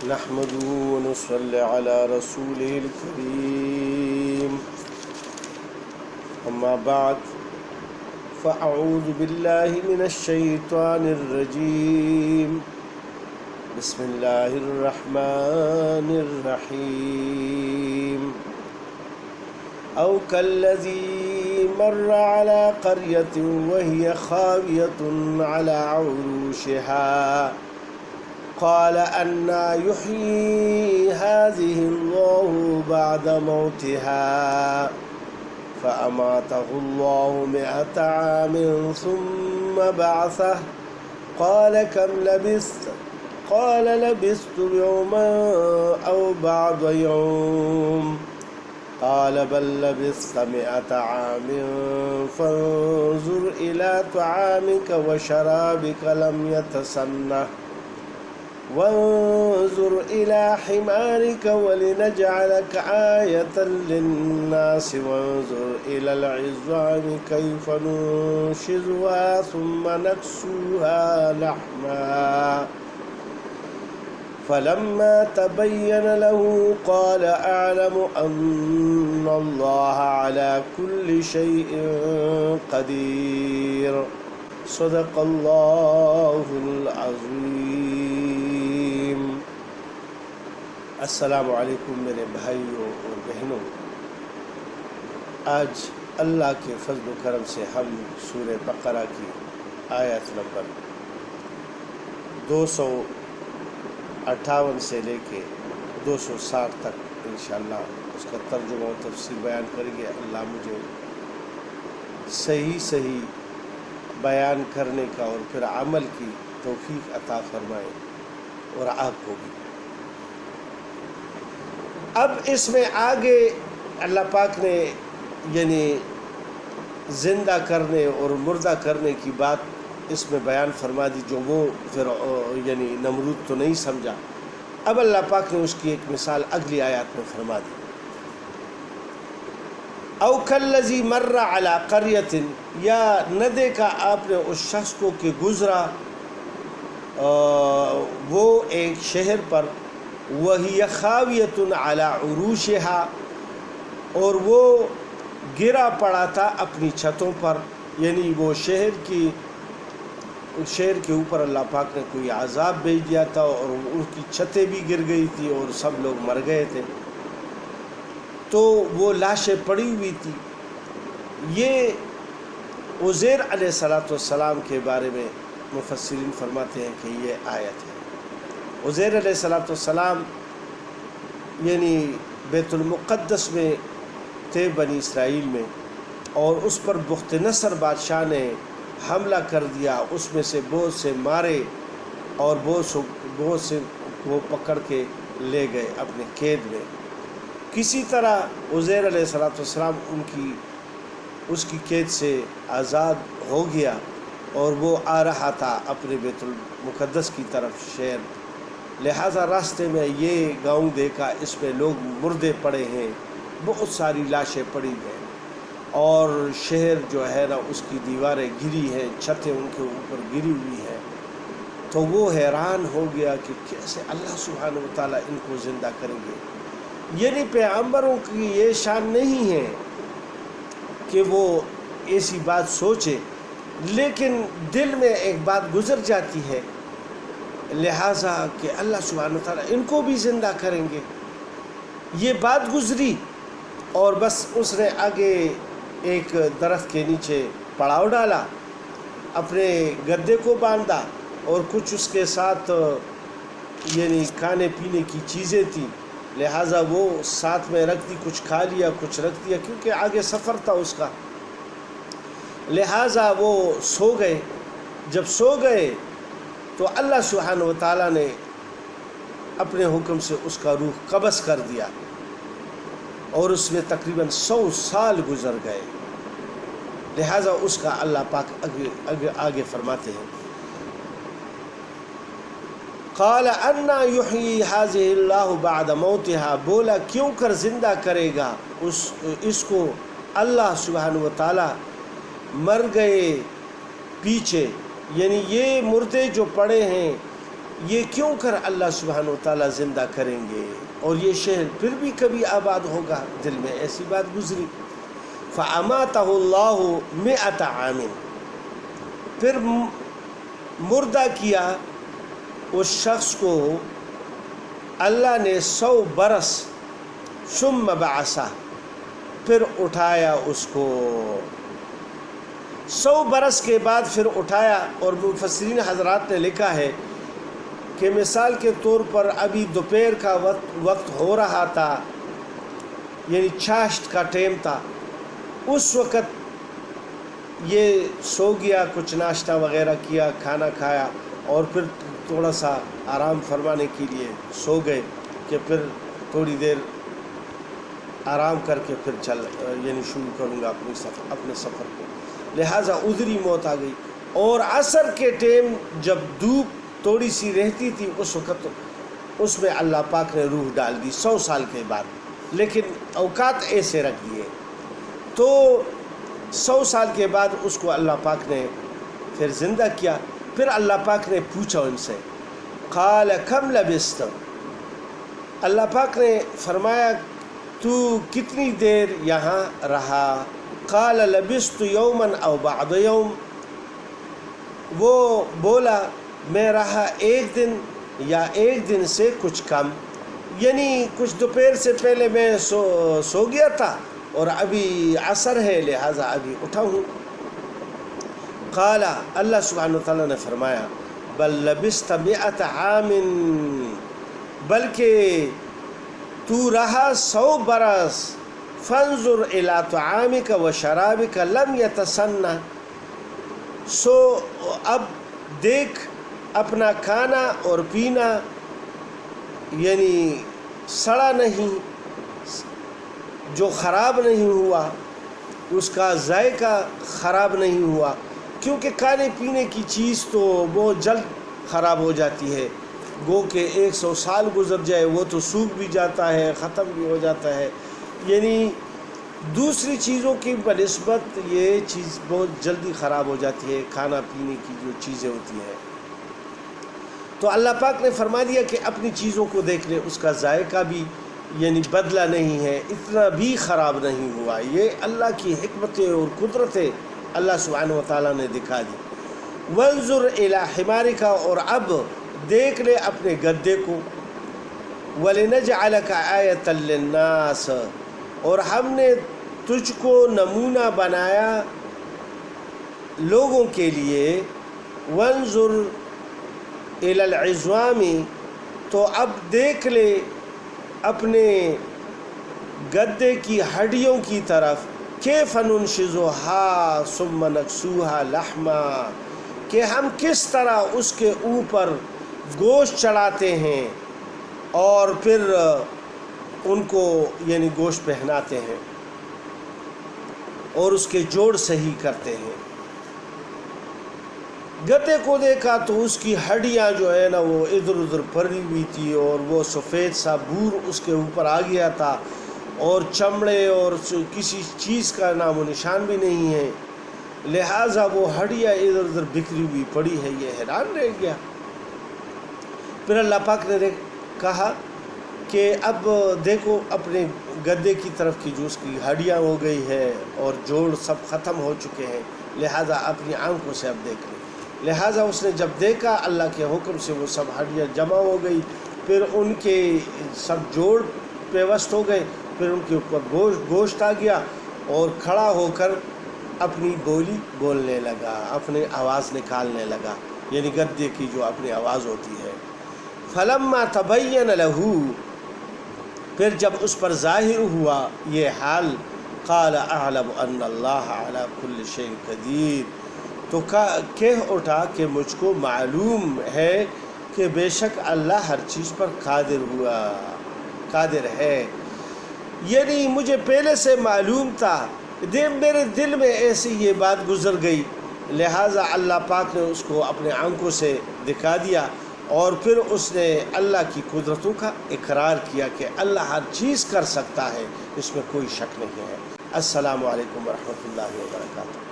نحمده ونصلي على رسوله الكريم أما بعد فأعوذ بالله من الشيطان الرجيم بسم الله الرحمن الرحيم أو كالذي مر على قرية وهي خاوية على عروشها قال أنى يحيي هذه الله بعد موتها فأماته الله 100 عام ثم بعثه قال كم لبثت قال لبثت يوما أو بعض يوم قال بل لبثت 100 عام فانظر إلى طعامك وشرابك لم يتسنه وانظر إلى حمارك ولنجعلك آية للناس وانظر إلى العظام كيف ننشزها ثم نكسوها لحما فلما تبين له قال أعلم أن الله على كل شيء قدير صدق الله العظیم۔ السلام علیکم میرے بھائیوں اور بہنوں، آج اللہ کے فضل و کرم سے ہم سورہ بقرہ کی آیت نمبر 258 سے لے کے 260 تک انشاءاللہ اس کا ترجمہ و تفسیر بیان کریں گے۔ اللہ مجھے صحیح بیان کرنے کا اور پھر عمل کی توفیق عطا فرمائے اور آپ کو بھی۔ اب اس میں آگے اللہ پاک نے یعنی زندہ کرنے اور مردہ کرنے کی بات اس میں بیان فرما دی، جو وہ پھر یعنی نمرود تو نہیں سمجھا۔ اب اللہ پاک نے اس کی ایک مثال اگلی آیات میں فرما دی۔ او کالذی مر علی قریۃ، یا نہ دیکھا آپ نے اس شخص کو کہ گزرا وہ ایک شہر پر، وہی خاویۃ علی عروشہا، اور وہ گرا پڑا تھا اپنی چھتوں پر، یعنی وہ شہر کے اوپر اللہ پاک نے کوئی عذاب بھیج دیا تھا اور ان کی چھتیں بھی گر گئی تھی اور سب لوگ مر گئے تھے، تو وہ لاشیں پڑی ہوئی تھی۔ یہ عزیر علیہ السلام کے بارے میں مفسرین فرماتے ہیں کہ یہ آیت ہے۔ عزیر علیہ السلام یعنی بیت المقدس میں تھے بنی اسرائیل میں، اور اس پر بخت نصر بادشاہ نے حملہ کر دیا، اس میں سے بہت سے مارے اور بہت سے وہ پکڑ کے لے گئے اپنے قید میں۔ کسی طرح عزیر علیہ السلام اس کی قید سے آزاد ہو گیا، اور وہ آ رہا تھا اپنے بیت المقدس کی طرف شہر، لہٰذا راستے میں یہ گاؤں دیکھا، اس میں لوگ مردے پڑے ہیں، بہت ساری لاشیں پڑی ہیں، اور شہر جو ہے نا اس کی دیواریں گری ہیں، چھتیں ان کے اوپر گری ہوئی ہیں۔ تو وہ حیران ہو گیا کہ کیسے اللہ سبحانہ و تعالیٰ ان کو زندہ کریں گے۔ یعنی پیغمبروں کی یہ شان نہیں ہے کہ وہ ایسی بات سوچے، لیکن دل میں ایک بات گزر جاتی ہے، لہٰذا کہ اللہ سبحانہ و تعالیٰ ان کو بھی زندہ کریں گے۔ یہ بات گزری اور بس اس نے آگے ایک درخت کے نیچے پڑاؤ ڈالا، اپنے گدے کو باندھا، اور کچھ اس کے ساتھ یعنی کھانے پینے کی چیزیں تھیں، لہٰذا وہ ساتھ میں رکھ دی، کچھ کھا لیا کچھ رکھ دیا، کیونکہ آگے سفر تھا اس کا۔ لہٰذا وہ سو گئے۔ جب سو گئے تو اللہ سبحانہ و تعالیٰ نے اپنے حکم سے اس کا روح قبض کر دیا، اور اس میں تقریباً 100 سال گزر گئے۔ لہٰذا اس کا اللہ پاک آگے فرماتے ہیں، قال انا یحیی ہذہ اللہ بعد موتہا، بولا کیوں کر زندہ کرے گا اس کو اللہ سبحانہ و تعالیٰ مر گئے پیچھے، یعنی یہ مردے جو پڑے ہیں یہ کیوں کر اللہ سبحانہ وتعالیٰ زندہ کریں گے اور یہ شہر پھر بھی کبھی آباد ہوگا؟ دل میں ایسی بات گزری۔ فَأَمَاتَهُ اللَّهُ مِئَةَ عَامٍ، پھر مردہ کیا اس شخص کو اللہ نے 100 برس، ثم بعثہ، پھر اٹھایا اس کو 100 برس کے بعد پھر اٹھایا۔ اور مفسرین حضرات نے لکھا ہے کہ مثال کے طور پر ابھی دوپہر کا وقت ہو رہا تھا، یعنی چاشت کا ٹائم تھا، اس وقت یہ سو گیا، کچھ ناشتہ وغیرہ کیا، کھانا کھایا، اور پھر تھوڑا سا آرام فرمانے کے لیے سو گئے کہ پھر تھوڑی دیر آرام کر کے پھر یعنی شروع کروں گا اپنے سفر کو، لہٰذا ادھری موت آ گئی۔ اور عصر کے ٹائم جب دھوپ تھوڑی سی رہتی تھی اس وقت اس میں اللہ پاک نے روح ڈال دی 100 سال کے بعد، لیکن اوقات ایسے رکھ دیے۔ تو 100 سال کے بعد اس کو اللہ پاک نے پھر زندہ کیا۔ پھر اللہ پاک نے پوچھا ان سے، قال کم لبثت، اللہ پاک نے فرمایا تو کتنی دیر یہاں رہا؟ قال لبثت یوما او بعض یوم، وہ بولا میں رہا 1 دن یا 1 دن سے کچھ کم، یعنی کچھ دوپہر سے پہلے میں سو گیا تھا اور ابھی عصر ہے لہٰذا ابھی اٹھا ہوں۔ قال، اللہ سبحانہ وتعالیٰ نے فرمایا بل لبثت 100 عام، بلکہ تو رہا 100 برس، فانظر الی طعامک و شرابک لم یتسنہ، سو اب دیکھ اپنا کھانا اور پینا یعنی سڑا نہیں، جو خراب نہیں ہوا، اس کا ذائقہ خراب نہیں ہوا، کیونکہ کھانے پینے کی چیز تو بہت جلد خراب ہو جاتی ہے، گو کہ 100 سال گزر جائے وہ تو سوکھ بھی جاتا ہے، ختم بھی ہو جاتا ہے، یعنی دوسری چیزوں کی بنسبت یہ چیز بہت جلدی خراب ہو جاتی ہے، کھانا پینے کی جو چیزیں ہوتی ہیں۔ تو اللہ پاک نے فرما دیا کہ اپنی چیزوں کو دیکھ لے، اس کا ذائقہ بھی یعنی بدلہ نہیں ہے، اتنا بھی خراب نہیں ہوا۔ یہ اللہ کی حکمتیں اور قدرتیں اللہ سبحانہ وتعالیٰ نے دکھا دی۔ وانظر الی حمارک، اور اب دیکھ لے اپنے گدے کو، وَلِنَجْعَلَكَ آیَةً لِلنَّاسِ، اور ہم نے تجھ کو نمونہ بنایا لوگوں کے لیے۔ وانظر الی العظام، تو اب دیکھ لے اپنے گدے کی ہڈیوں کی طرف، کیف ننشزها ثم نکسوها لحما، کہ ہم کس طرح اس کے اوپر گوشت چڑھاتے ہیں اور پھر ان کو یعنی گوشت پہناتے ہیں اور اس کے جوڑ صحیح کرتے ہیں۔ گدے کو دیکھا تو اس کی ہڈیاں جو ہے نا وہ ادھر ادھر پھری ہوئی تھی، اور وہ سفید سا بور اس کے اوپر آ گیا تھا، اور چمڑے اور کسی چیز کا نام و نشان بھی نہیں ہے، لہٰذا وہ ہڈیاں ادھر ادھر بکھری ہوئی پڑی ہے، یہ حیران رہ گیا۔ پھر اللہ پاک نے کہا کہ اب دیکھو اپنے گدے کی طرف کی جو اس کی ہڈیاں ہو گئی ہے اور جوڑ سب ختم ہو چکے ہیں، لہٰذا اپنی آنکھوں سے اب دیکھ لیں۔ لہٰذا اس نے جب دیکھا اللہ کے حکم سے وہ سب ہڈیاں جمع ہو گئی، پھر ان کے سب جوڑ پیوست ہو گئے، پھر ان کے اوپر گوشت آ گیا، اور کھڑا ہو کر اپنی بولی بولنے لگا، اپنی آواز نکالنے لگا، یعنی گدے کی جو اپنی آواز ہوتی ہے۔ فلما تبین لہ، پھر جب اس پر ظاہر ہوا یہ حال، قال اعلم ان اللہ علی کل شیء قدیر، تو کہہ اٹھا کہ مجھ کو معلوم ہے کہ بے شک اللہ ہر چیز پر قادر ہے، یعنی مجھے پہلے سے معلوم تھا، میرے دل میں ایسی یہ بات گزر گئی، لہٰذا اللہ پاک نے اس کو اپنے آنکھوں سے دکھا دیا، اور پھر اس نے اللہ کی قدرتوں کا اقرار کیا کہ اللہ ہر چیز کر سکتا ہے، اس میں کوئی شک نہیں ہے۔ السلام علیکم ورحمۃ اللہ وبرکاتہ۔